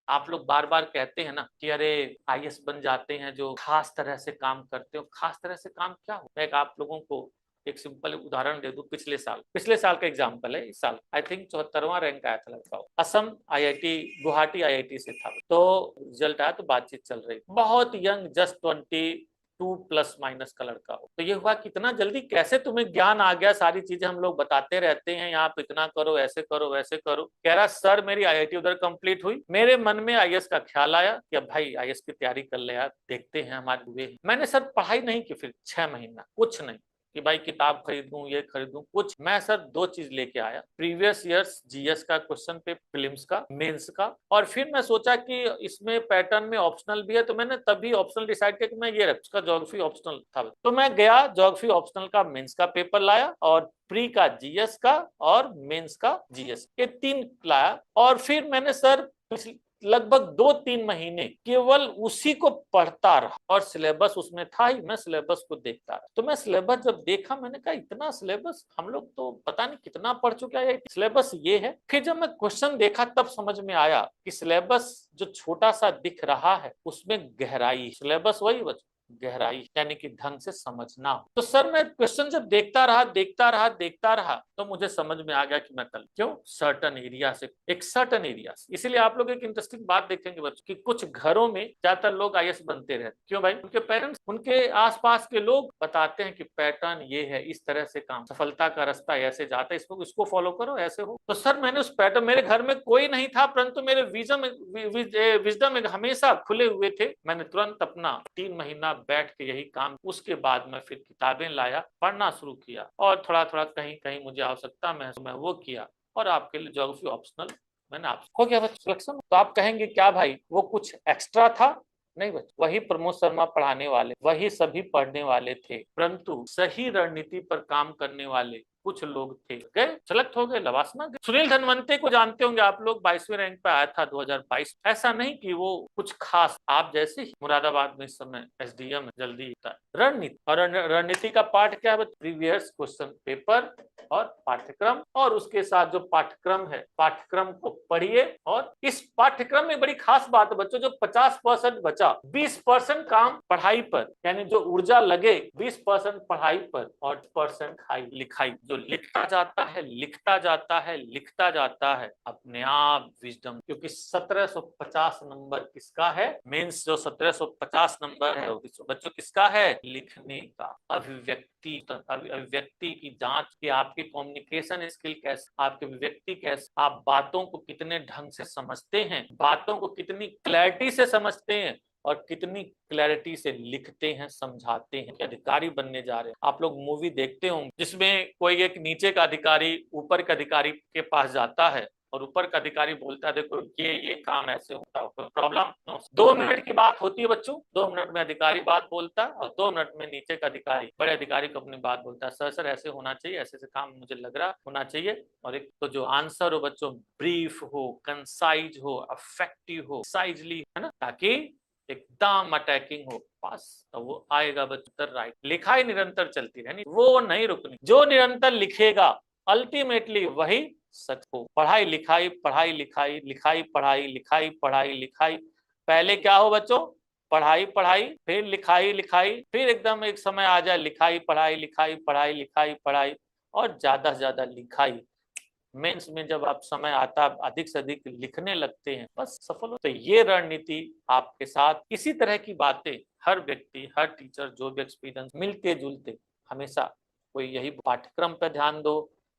आप लोग बार बार कहते हैं ना कि अरे आईएएस बन जाते हैं जो खास तरह से काम करते हो। खास तरह से काम क्या हो? मैं एक आप लोगों को एक सिंपल उदाहरण दे दूं। पिछले साल का एग्जाम्पल है। इस साल आई थिंक 74वां रैंक आया था लड़का, असम आईआईटी गुवाहाटी आईआईटी से था। तो रिजल्ट आया तो बातचीत चल रही, बहुत यंग, जस्ट 22 प्लस माइनस का लड़का हो। तो ये हुआ कितना जल्दी कैसे तुम्हें ज्ञान आ गया, सारी चीजें हम लोग बताते रहते हैं, यहाँ पे इतना करो, ऐसे करो, वैसे करो। कह रहा सर मेरी आईआईटी उधर कंप्लीट हुई, मेरे मन में आईएएस का ख्याल आया कि अब भाई आईएएस की तैयारी कर ले यार, देखते हैं हमारे हुए। मैंने सर पढ़ाई नहीं की, फिर 6 महीना कुछ नहीं कि भाई किताब खरीदूं, ये खरीदूं, कुछ। मैं सर 2 चीज लेके आया, प्रीवियस ईयर्स जीएस का क्वेश्चन पे, प्रीलिम्स का, मेंस का, और फिर मैं सोचा कि इसमें पैटर्न में ऑप्शनल भी है, तो मैंने तभी ऑप्शनल डिसाइड किया कि मैं ये उसका ज्योग्राफी ऑप्शनल था। तो मैं गया ज्योग्राफी ऑप्शनल का मेंस का पेपर लाया, और प्री का जीएस का, और मेंस का जीएस, ये 3 लाया। और फिर मैंने सर लगभग 2-3 महीने केवल उसी को पढ़ता रहा, और सिलेबस उसमें था ही, मैं सिलेबस को देखता रहा। तो मैं सिलेबस जब देखा, मैंने कहा इतना सिलेबस हम लोग तो पता नहीं कितना पढ़ चुके हैं, सिलेबस ये है। फिर जब मैं क्वेश्चन देखा तब समझ में आया कि सिलेबस जो छोटा सा दिख रहा है उसमें गहराई, सिलेबस वही बच्चों, गहराई यानी कि ढंग से समझना हो। तो सर मैं क्वेश्चन जब देखता रहा तो मुझे समझ में आ गया कि मैं कल क्यों सर्टन एरिया से, एक सर्टन एरिया से। इसीलिए आप लोग एक इंटरेस्टिंग बात देखेंगे बच्चों कि कुछ घरों में ज्यादातर लोग आईएएस बनते रहते। क्यों भाई? उनके पेरेंट्स, उनके आसपास के लोग बताते हैं कि पैटर्न ये है, इस तरह से काम, सफलता का रास्ता ऐसे जाता है, इसको फॉलो करो, ऐसे हो। तो सर मैंने उस पैटर्न, मेरे घर में कोई नहीं था, परंतु मेरे विजडम हमेशा खुले हुए थे। मैंने तुरंत अपना 3 महीना बैठ के यही काम, उसके बाद मैं फिर किताबें लाया, पढ़ना शुरू किया, और थोड़ा थोड़ा कहीं कहीं मुझे आवश्यकता में मैं वो किया, और आपके लिए ज्योग्राफी ऑप्शनल मैंने आप हो गया सिलेक्शन। तो आप कहेंगे क्या भाई वो कुछ एक्स्ट्रा था? नहीं बच्चों, वही प्रमोद शर्मा पढ़ाने वाले, वही सभी पढ़ने वाले थे, परंतु सही रणनीति पर काम करने वाले कुछ लोग थे, गए सेलेक्ट हो गए, लवासना गए। सुनील धनवंते को जानते होंगे आप लोग, 22वें रैंक पे आया था 2022। ऐसा नहीं कि वो कुछ खास, आप जैसे ही मुरादाबाद में इस समय एसडीएम जल्दी होता है। रणनीति, और रणनीति का पार्ट क्या है? प्रीवियस क्वेश्चन पेपर और पाठ्यक्रम, और उसके साथ जो पाठ्यक्रम है, पाठ्यक्रम को पढ़िए। और इस पाठ्यक्रम में बड़ी खास बात है बच्चों, जो 50% बचा, 20% काम पढ़ाई पर, यानी जो ऊर्जा लगे 20% पढ़ाई पर, और परसेंट लिखाई। जो लिखता जाता है, लिखता जाता है, लिखता जाता है, अपने आप विजडम। क्योंकि 1750 नंबर किसका है? मेंस जो 1750 नंबर है बच्चों किसका है? लिखने का, अभिव्यक्ति की जांच की, आपकी कम्युनिकेशन स्किल कैसे, आपके अभिव्यक्ति कैसे, आप बातों को कितने ढंग से समझते हैं, बातों को कितनी क्लैरिटी से समझते हैं, और कितनी क्लैरिटी से लिखते हैं, समझाते हैं। अधिकारी बनने जा रहे हैं, आप लोग मूवी देखते होंगे जिसमें कोई एक नीचे का अधिकारी ऊपर के अधिकारी के पास जाता है, और ऊपर का अधिकारी बोलता है देखो ये काम ऐसे होता है, प्रॉब्लम। 2 मिनट की बात होती है बच्चों, 2 मिनट में अधिकारी बात बोलता है, और 2 मिनट में नीचे का अधिकारी, बड़े अधिकारी को अपनी बात बोलता है, सर सर ऐसे होना चाहिए, ऐसे ऐसे काम मुझे लग रहा होना चाहिए। और एक तो जो आंसर हो बच्चों, ब्रीफ हो, कंसाइज हो, अफेक्टिव हो, साइजली, है ना, ताकि एकदम अटैकिंग हो, पास तो वो आएगा बच्चों राइट। लिखाई निरंतर चलती रहनी, वो नहीं रुकनी। जो निरंतर लिखेगा अल्टीमेटली वही सच हो। पढ़ाई लिखाई, पढ़ाई लिखाई, लिखाई पढ़ाई, लिखाई पढ़ाई लिखाई। पहले क्या हो बच्चों? पढ़ाई पढ़ाई, फिर लिखाई लिखाई, फिर एकदम एक समय आ जाए लिखाई पढ़ाई, लिखाई पढ़ाई, लिखाई पढ़ाई, और ज्यादा से ज्यादा लिखाई। मेंस में जब आप समय आता अधिक से अधिक लिखने लगते हैं, बस सफल हो। तो ये रणनीति आपके साथ, इसी तरह की बातें हर व्यक्ति, हर टीचर, जो भी एक्सपीरियंस, मिलते जुलते हमेशा कोई यही पाठ्यक्रम पर ध्यान दो,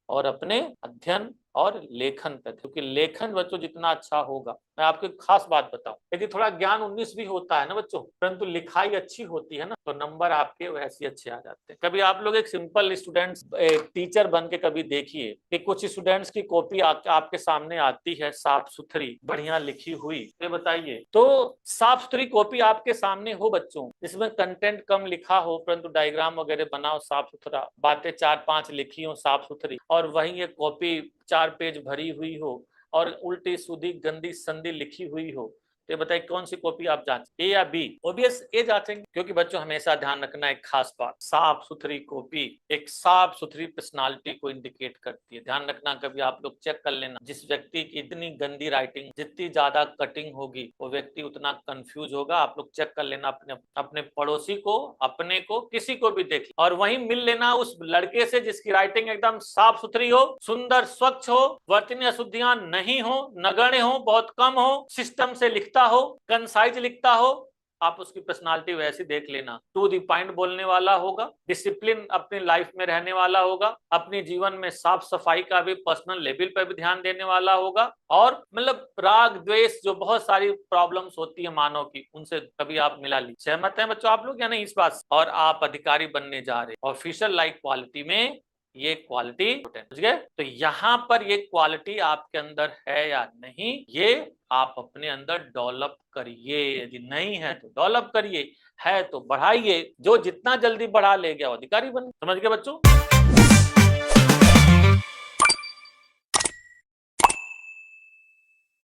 और अपने अध्ययन और लेखन पर, क्योंकि लेखन बच्चों जितना अच्छा होगा, मैं आपको खास बात बताऊं, यदि थोड़ा ज्ञान 19 भी होता है ना बच्चों, परंतु लिखाई अच्छी होती है ना, तो नंबर आपके वैसे अच्छे आ जाते हैं। कभी आप लोग एक सिंपल स्टूडेंट्स, टीचर बन के कभी देखिए कि कुछ स्टूडेंट्स की कॉपी आपके सामने आती है, साफ सुथरी, बढ़िया लिखी हुई, ये बताइए, तो साफ सुथरी कॉपी आपके सामने हो बच्चों, इसमें कंटेंट कम लिखा हो, परंतु डायग्राम वगैरह बनाओ साफ सुथरा, बातें 4-5 लिखी हो साफ सुथरी, और वहीं ये कॉपी 4 पेज भरी हुई हो, और उल्टी सीधी गंदी संदी लिखी हुई हो, तो ये बताइए कौन सी कॉपी आप जांच, ए या बी? ऑब्वियस ए जांचेंगे, क्योंकि बच्चों हमेशा ध्यान रखना एक खास बात, साफ सुथरी कॉपी एक साफ सुथरी पर्सनालिटी को इंडिकेट करती है। ध्यान रखना, कभी आप लोग चेक कर लेना, जिस व्यक्ति की इतनी गंदी राइटिंग, जितनी ज्यादा कटिंग होगी, वो व्यक्ति उतना कंफ्यूज होगा। आप लोग चेक कर लेना, अपने पड़ोसी को, अपने को, किसी को भी देख, और वहीं मिल लेना उस लड़के से जिसकी राइटिंग एकदम साफ सुथरी हो, सुंदर, स्वच्छ हो, वर्तनीय अशुद्धियां नहीं हो, नगण्य हो, बहुत कम हो, सिस्टम से लिखता हो, कंसाइज लिखता हो। आप उसकी पर्सनालिटी वैसी देख लेना, टू द पॉइंट बोलने वाला होगा, डिसिप्लिन अपनी लाइफ में रहने वाला होगा, अपने जीवन में साफ सफाई का भी पर्सनल लेवल पर भी ध्यान देने वाला होगा, और मतलब राग द्वेष जो बहुत सारी प्रॉब्लम्स होती है मानव की, उनसे कभी आप मिला ली। सहमत हैं बच्चों आप लोग या नहीं इस बात से? और आप अधिकारी बनने जा रहे, ऑफिशियल लाइक क्वालिटी में ये क्वालिटी, समझ गए? तो यहाँ पर ये क्वालिटी आपके अंदर है या नहीं, ये आप अपने अंदर डेवलप करिए। यदि नहीं है तो डेवलप करिए, है तो बढ़ाइए। जो जितना जल्दी बढ़ा ले गया अधिकारी बने। समझ गए बच्चों?